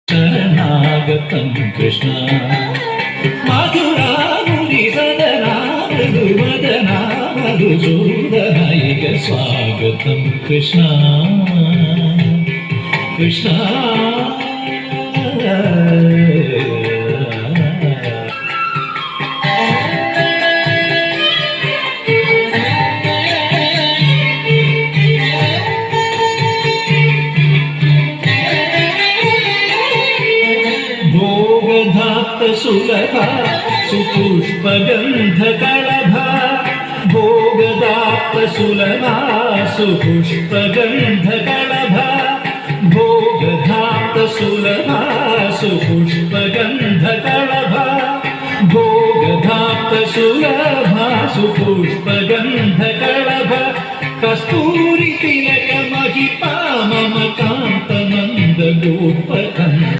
ശരണാഗതം കൃഷ്ണ മധുരാമുരി സദനാ മധുവദനാ മധുസൂദനായിക സ്വാഗതം കൃഷ്ണ കൃഷ്ണ. സുലഭ സുപുഷ്പഗന്ധകളഭ ഭോഗദാത്ത സുലഭ സുപുഷ്പഗന്ധകളഭ ഭോഗദാത്ത സുലഭ സുപുഷ്പഗന്ധകളഭ ഭോഗദാത്ത സുലഭ സുപുഷ്പഗന്ധകളഭ കസ്തൂരി തിലക മഹിപാ മമ കാന്ത നന്ദ ഗോപകം